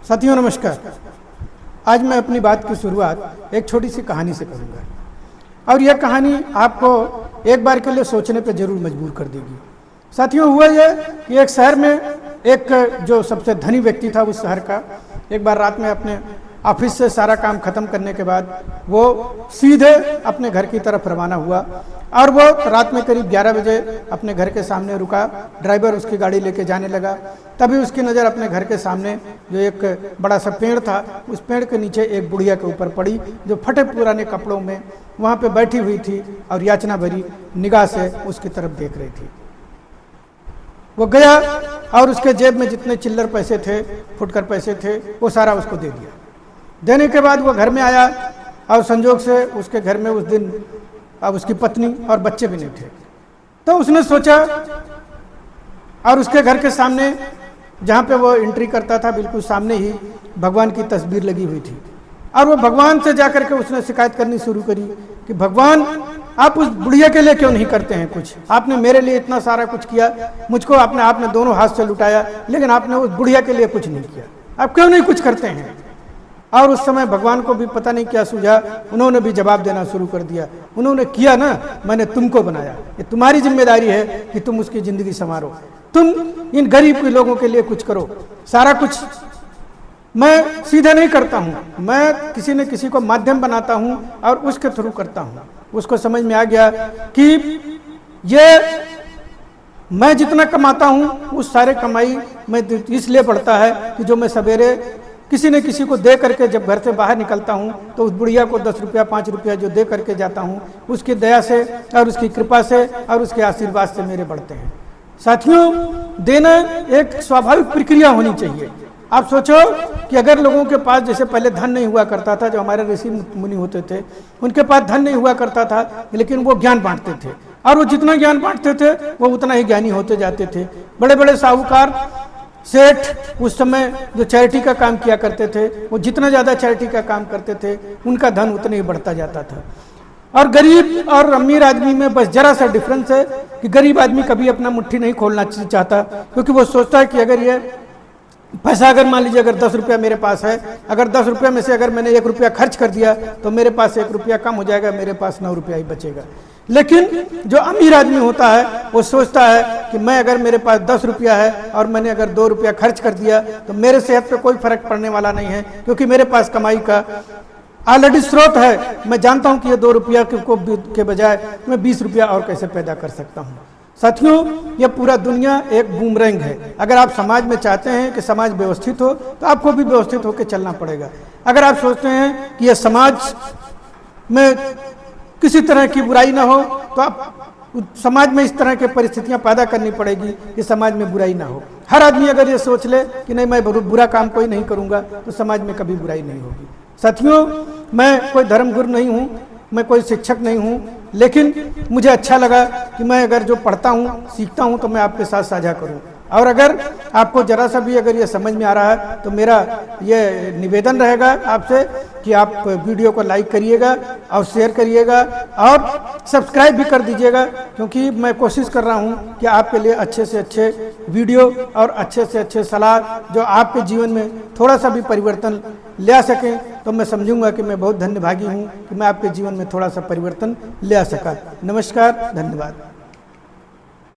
साथियों नमस्कार। आज मैं अपनी बात की शुरुआत एक छोटी सी कहानी से करूंगा और यह कहानी आपको एक बार के लिए सोचने पर जरूर मजबूर कर देगी। साथियों हुआ यह कि एक शहर में एक जो सबसे धनी व्यक्ति था उस शहर का, एक बार रात में अपने ऑफिस से सारा काम खत्म करने के बाद वो सीधे अपने घर की तरफ रवाना हुआ और वो रात में करीब 11 बजे अपने घर के सामने रुका। ड्राइवर उसकी गाड़ी लेके जाने लगा। तभी उसकी नज़र अपने घर के सामने जो एक बड़ा सा पेड़ था, उस पेड़ के नीचे एक बुढ़िया के ऊपर पड़ी जो फटे पुराने कपड़ों में वहाँ पे बैठी हुई थी और याचना भरी निगाह से उसकी तरफ देख रही थी। वो गया और उसके जेब में जितने चिल्लर पैसे थे, फुटकर पैसे थे, वो सारा उसको दे दिया। देने के बाद वो घर में आया और संजोग से उसके घर में उस दिन अब उसकी पत्नी और बच्चे भी नहीं थे। तो उसने सोचा और उसके घर के सामने जहाँ पे वो एंट्री करता था बिल्कुल सामने ही भगवान की तस्वीर लगी हुई थी और वो भगवान से जाकर के उसने शिकायत करनी शुरू करी कि भगवान आप उस बुढ़िया के लिए क्यों नहीं करते हैं कुछ? आपने मेरे लिए इतना सारा कुछ किया, मुझको आपने दोनों हाथ से लुटाया, लेकिन आपने उस बुढ़िया के लिए कुछ नहीं किया। आप क्यों नहीं कुछ करते हैं? और उस समय भगवान को भी पता नहीं क्या सूझा, उन्होंने भी जवाब देना शुरू कर दिया। उन्होंने किया ना, मैंने तुमको बनाया, ये तुम्हारी जिम्मेदारी है कि तुम उसकी जिंदगी संवारो, तुम इन गरीब के लोगों के लिए कुछ करो। सारा कुछ मैं सीधे नहीं करता हूँ, मैं किसी न किसी को माध्यम बनाता हूँ और उसके थ्रू करता हूँ। उसको समझ में आ गया कि ये मैं जितना कमाता हूँ उस सारे कमाई मैं इसलिए बढ़ता है कि जो मैं सवेरे किसी न किसी को दे करके जब घर से बाहर निकलता हूँ तो उस बुढ़िया को 10 रुपया 5 रुपया जो दे करके जाता हूँ, उसकी दया से और उसकी कृपा से और उसके आशीर्वाद से मेरे बढ़ते हैं। साथियों, देना एक स्वाभाविक प्रक्रिया होनी चाहिए। आप सोचो कि अगर लोगों के पास जैसे पहले धन नहीं हुआ करता था, जो हमारे ऋषि मुनि होते थे उनके पास धन नहीं हुआ करता था, लेकिन वो ज्ञान बांटते थे और वो जितना ज्ञान बांटते थे वो उतना ही ज्ञानी होते जाते थे। बड़े बड़े साहूकार सेठ उस समय जो चैरिटी का काम किया करते थे, वो जितना ज़्यादा चैरिटी का काम करते थे उनका धन उतना ही बढ़ता जाता था। और गरीब और अमीर आदमी में बस जरा सा डिफरेंस है कि गरीब आदमी कभी अपना मुट्ठी नहीं खोलना चाहता, क्योंकि वो सोचता है कि अगर ये पैसा अगर मान लीजिए अगर 10 रुपया मेरे पास है, अगर 10 रुपया में से अगर मैंने 1 रुपया खर्च कर दिया तो मेरे पास 1 रुपया कम हो जाएगा, मेरे पास 9 रुपया ही बचेगा। लेकिन जो अमीर आदमी होता है वो सोचता है कि मैं अगर मेरे पास 10 रुपया है और मैंने अगर 2 रुपया खर्च कर दिया तो मेरे सेहत पे कोई फर्क पड़ने वाला नहीं है, क्योंकि मेरे पास कमाई का ऑलरेडी स्रोत है। मैं जानता हूँ कि ये 2 रुपया के बजाय मैं 20 रुपया और कैसे पैदा कर सकता हूँ। साथियों, यह पूरा दुनिया एक बूमरैंग है। अगर आप समाज में चाहते हैं कि समाज व्यवस्थित हो तो आपको भी व्यवस्थित होकर चलना पड़ेगा। अगर आप सोचते हैं कि यह समाज में किसी तरह की बुराई ना हो तो आप समाज में इस तरह की परिस्थितियां पैदा करनी पड़ेगी कि समाज में बुराई ना हो। हर आदमी अगर ये सोच ले कि नहीं मैं बुरा काम कोई नहीं करूंगा तो समाज में कभी बुराई नहीं होगी। साथियों, मैं कोई धर्मगुरु नहीं हूँ, मैं कोई शिक्षक नहीं हूँ, लेकिन मुझे अच्छा लगा कि मैं अगर जो पढ़ता हूँ सीखता हूँ तो मैं आपके साथ साझा करूँ। और अगर आपको जरा सा भी अगर ये समझ में आ रहा है तो मेरा ये निवेदन रहेगा आपसे कि आप वीडियो को लाइक करिएगा और शेयर करिएगा और सब्सक्राइब भी कर दीजिएगा, क्योंकि मैं कोशिश कर रहा हूँ कि आपके लिए अच्छे से अच्छे वीडियो और अच्छे से अच्छे सलाह जो आपके जीवन में थोड़ा सा भी परिवर्तन ले आ सकें, तो मैं समझूंगा कि मैं बहुत धन्यभागी हूँ कि मैं आपके जीवन में थोड़ा सा परिवर्तन ले आ सका। नमस्कार, धन्यवाद।